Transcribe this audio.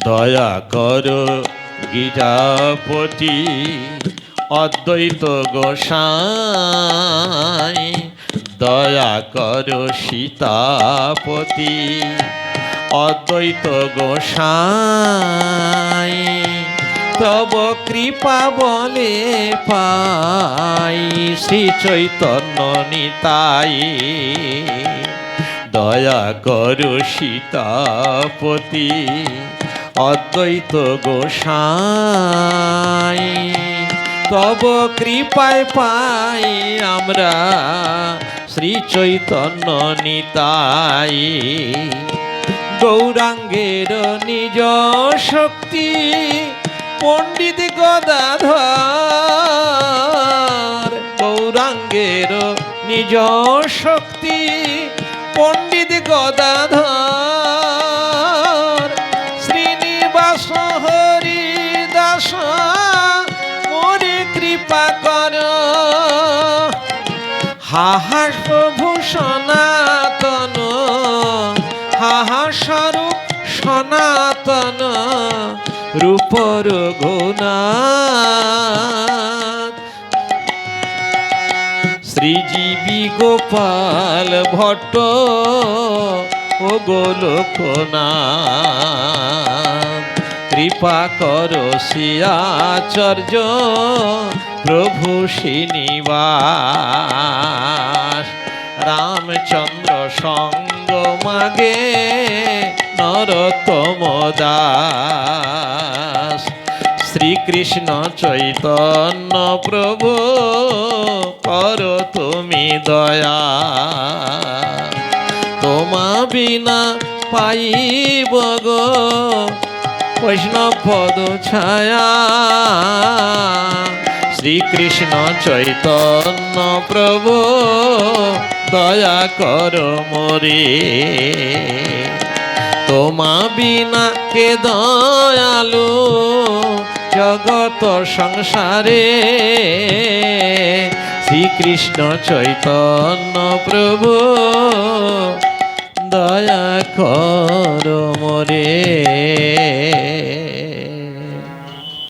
দয়া করো গিরাপতি অদ্বৈত গোসাই, দয়া করো সীতাপতি অদ্বৈত গোসাই। তব কৃপা বলে পাই শ্রী চৈতন্য নিতাই, দয়া করো সীতাপতি অদ্বৈত গোসাই। তব কৃপায় পাই আমরা শ্রী চৈতন্য নিতাই। গৌরাঙ্গের নিজ শক্তি পণ্ডিত গদাধর, গৌরাঙ্গের নিজ শক্তি পণ্ডিত গদাধর। শ্রীনিবাস হরি দাস মোরে কৃপা কর, হাহা প্রভু সনাতন, হাহা স্বরূপ সনাতন রূপর গুণাত। শ্রীজীবী গোপাল ভট্ট ও গোলকনাথ, কৃপা করো শ্রীয়াচার্য প্রভু শ্রীনিবাস। রামচন্দ্র সঙ্গ মাগে নরোত্তম দাস, শ্রীকৃষ্ণ চৈতন্য প্রভু করো তুমি দয়া। তোমা বিনা পাইব গো বৈষ্ণব পদ ছায়া, শ্রীকৃষ্ণ চৈতন্য প্রভু দয়া করো মোরে। তোমা বিনা কে দয়ালু জগত সংসারে, শ্রীকৃষ্ণ চৈতন্য প্রভু দয়া করো মোরে।